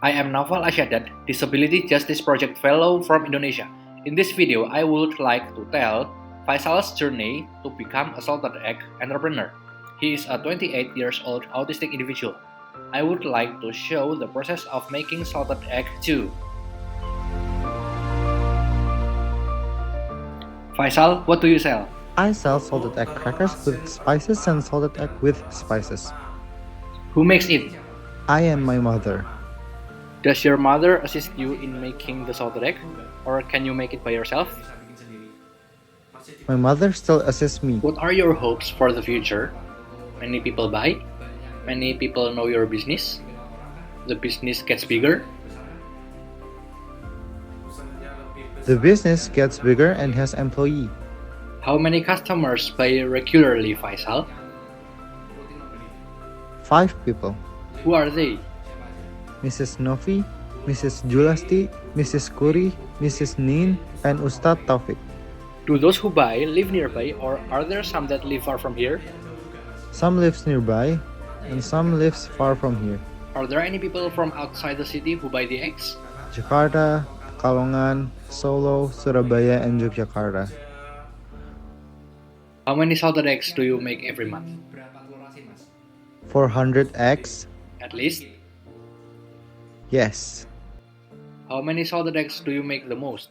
I am Naufal Asy-Syaddad, Disability Justice Project Fellow from Indonesia. In this video, I would like to tell Faisal's journey to become a salted egg entrepreneur. He is a 28 years old autistic individual. I would like to show the process of making salted egg too. Faisal, what do you sell? I sell salted egg crackers with spices and salted egg with spices. Who makes it? I and my mother. Does your mother assist you in making the salted egg, or can you make it by yourself? My mother still assists me. What are your hopes for the future? Many people buy? Many people know your business? The business gets bigger? The business gets bigger and has employee. How many customers buy regularly, Faisal? 5 people. Who are they? Mrs. Novi, Mrs. Julasti, Mrs. Kuri, Mrs. Nin, and Ustadz Taufik. Do those who buy live nearby, or are there some that live far from here? Some lives nearby, and some lives far from here. Are there any people from outside the city who buy the eggs? Jakarta, Kalongan, Solo, Surabaya, and Yogyakarta. How many salted eggs do you make every month? 400 eggs? At least? Yes. How many salted eggs do you make the most?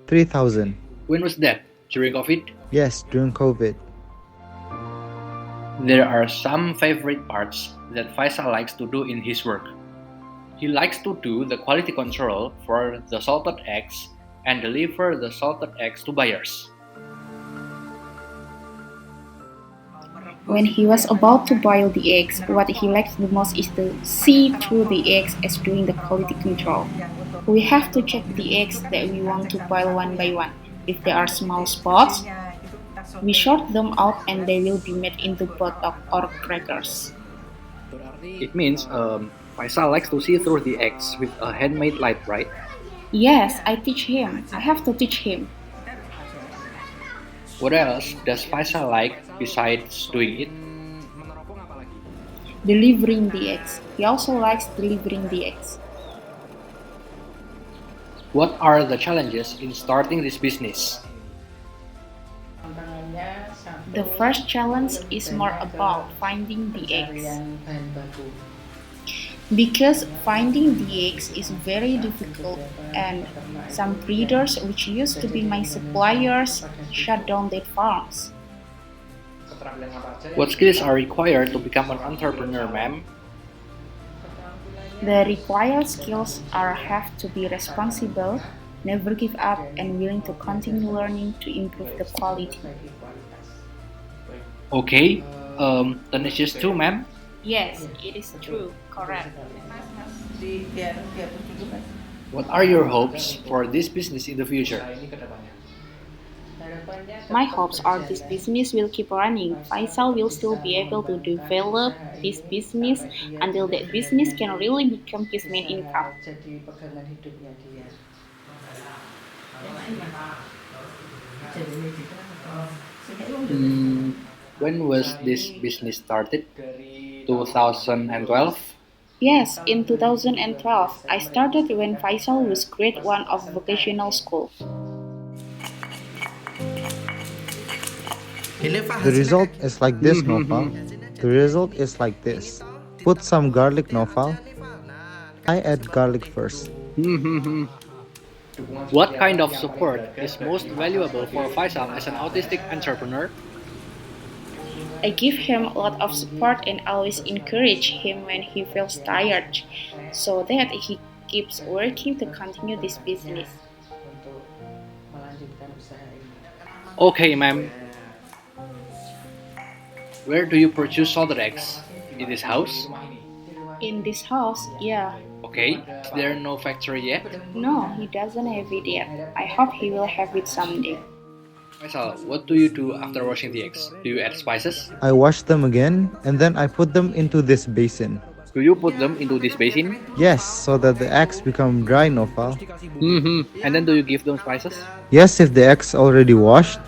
3,000. When was that? During COVID? Yes, during COVID. There are some favorite parts that Faisal likes to do in his work. He likes to do the quality control for the salted eggs and deliver the salted eggs to buyers. When he was about to boil the eggs, what he likes the most is to see through the eggs as doing the quality control. We have to check the eggs that we want to boil one by one. If there are small spots, we sort them out and they will be made into botok or crackers. It means Faisal likes to see through the eggs with a handmade light, right? Yes, I teach him. I have to teach him. What else does Faisal like besides doing it? Delivering the eggs. He also likes delivering the eggs. What are the challenges in starting this business? The first challenge is more about finding the eggs. Because finding the eggs is very difficult and some breeders which used to be my suppliers shut down their farms. What skills are required to become an entrepreneur, ma'am? The required skills are have to be responsible, never give up, and willing to continue learning to improve the quality. Okay, tenacious too, ma'am? Yes, it is true, correct. What are your hopes for this business in the future? My hopes are this business will keep running. Faisal will still be able to develop this business until that business can really become his main income. When was this business started? 2012? Yes, in 2012, I started when Faisal was grade 1 of vocational school. The result is like this, Naufal. The result is like this. Put some garlic, Naufal. I add garlic first. What kind of support is most valuable for Faisal as an autistic entrepreneur? I give him a lot of support and always encourage him when he feels tired, so that he keeps working to continue this business. Okay, ma'am. Where do you produce salted eggs? In this house? In this house, yeah. Okay, is there no factory yet? No, he doesn't have it yet. I hope he will have it someday. Faisal, what do you do after washing the eggs? Do you add spices? I wash them again and then I put them into this basin. Do you put them into this basin? Yes, so that the eggs become dry, Naufal. And then do you give them spices? Yes, if the eggs already washed,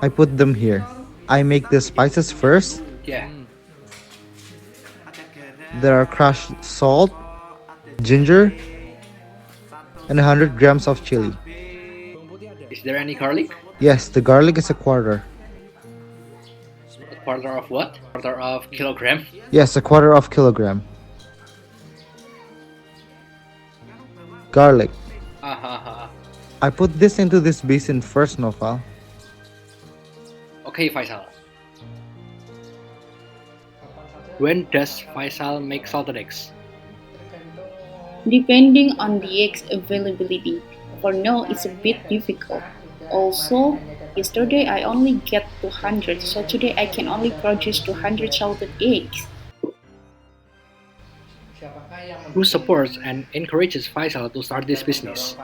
I put them here. I make the spices first. Yeah. There are crushed salt, ginger, and 100 grams of chili. Is there any garlic? Yes, the garlic is a quarter. A quarter of what? Quarter of kilogram? Yes, a quarter of kilogram. Garlic. Hahaha. I put this into this basin first, Naufal. Okay, Faisal. When does Faisal make salted eggs? Depending on the eggs availability. For now, it's a bit difficult. Also, yesterday I only get 200, so today I can only produce 200 salted eggs. Who supports and encourages Faisal to start this business?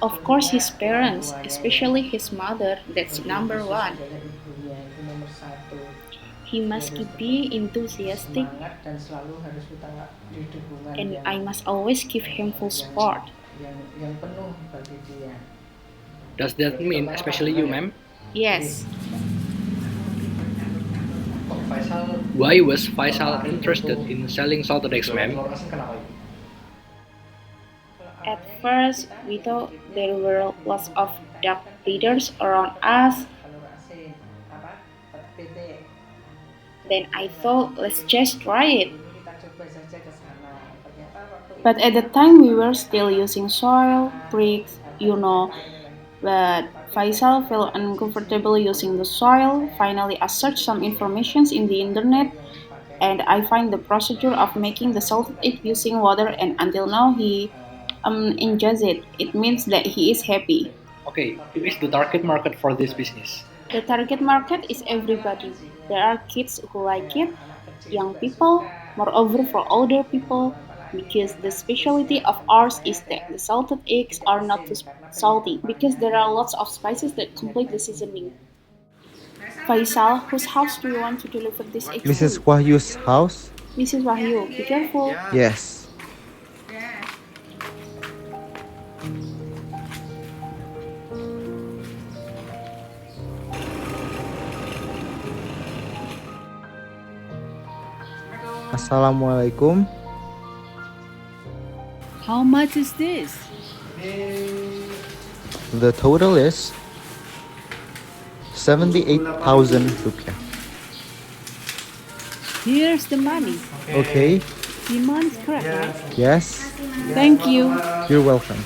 Of course, his parents, especially his mother, that's number one. He must be enthusiastic, and I must always give him full support. Does that mean especially you, ma'am? Yes, Why was Faisal interested in selling salted eggs, ma'am? at first we thought there were lots of duck breeders around us. Then I thought, let's just try it. But at the time we were still using soil, bricks, But Faisal felt uncomfortable using the soil. Finally, I searched some information in the internet and I find the procedure of making the salted egg using water, and until now he enjoys it. It means that he is happy. Okay, who is the target market for this business? The target market is everybody. There are kids who like it, young people, moreover for older people, because the specialty of ours is that the salted eggs are not too salty, because there are lots of spices that complete the seasoning. Faisal, whose house do you want to deliver this eggs Mrs. to? Wahyu's house? Mrs. Wahyu, be careful. Yes. Assalamualaikum. How much is this? The total is 78,000 rupiah. Here's the money. Okay. The money's correct, right? Yes. Thank you. You're welcome.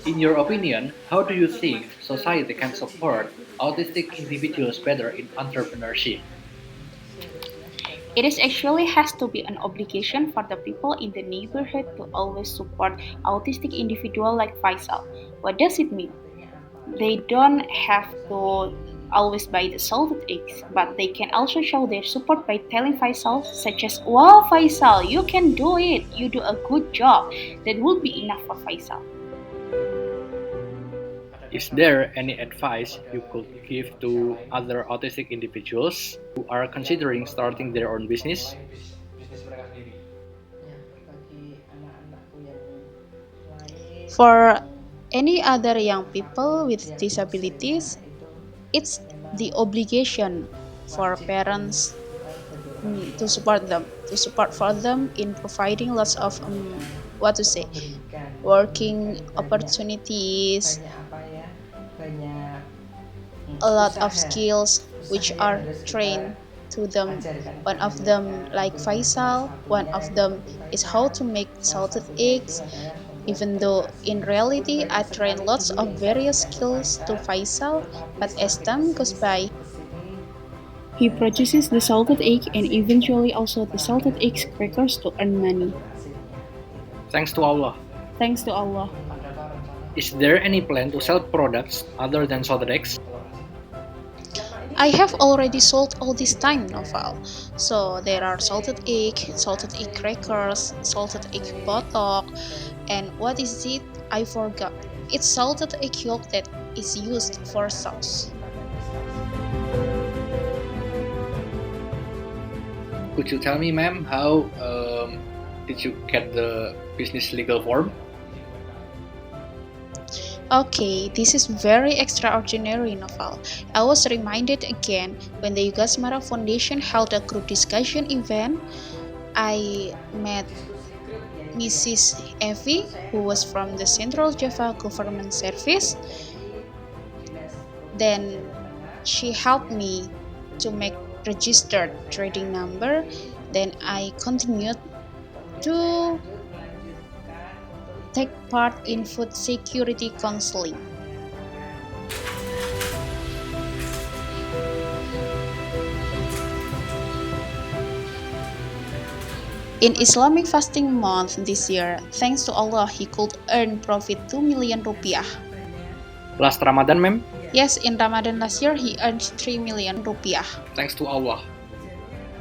In your opinion, how do you think society can support autistic individuals better in entrepreneurship? It is actually has to be an obligation for the people in the neighborhood to always support autistic individual like Faisal. What does it mean? They don't have to always buy the salted eggs, but they can also show their support by telling Faisal such as, "Wow Faisal, you can do it, you do a good job." That would be enough for Faisal. Is there any advice you could give to other autistic individuals who are considering starting their own business? For any other young people with disabilities, it's the obligation for parents to support them, to support for them in providing lots of working opportunities, a lot of skills which are trained to them. One of them, like Faisal, one of them is how to make salted eggs. Even though in reality I train lots of various skills to Faisal, but as time goes by, he produces the salted egg and eventually also the salted egg crackers to earn money. Thanks to Allah. Thanks to Allah. Is there any plan to sell products other than salted eggs? I have already sold all this time, Naufal. So there are salted egg crackers, salted egg botok, and what is it? I forgot. It's salted egg yolk that is used for sauce. Could you tell me, ma'am, how did you get the business legal form? Okay, this is very extraordinary novel. I was reminded again when the Yugasmara Foundation held a group discussion event. I met Mrs. Evie, who was from the Central Java Government Service. Then she helped me to make registered trading number. Then I continued to take part in food security counseling. In Islamic fasting month this year, thanks to Allah, he could earn profit 2 million rupiah. Last Ramadan, ma'am? Yes, in Ramadan last year, he earned 3 million rupiah. Thanks to Allah.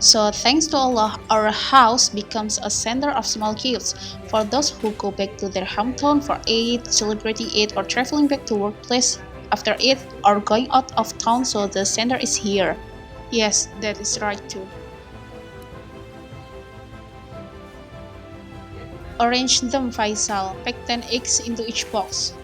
So thanks to Allah, our house becomes a center of small gifts for those who go back to their hometown for Eid, celebrating Eid, or traveling back to workplace after Eid, or going out of town, so the center is here. Yes, that is right too. Arrange them, Faisal. Pack 10 eggs into each box.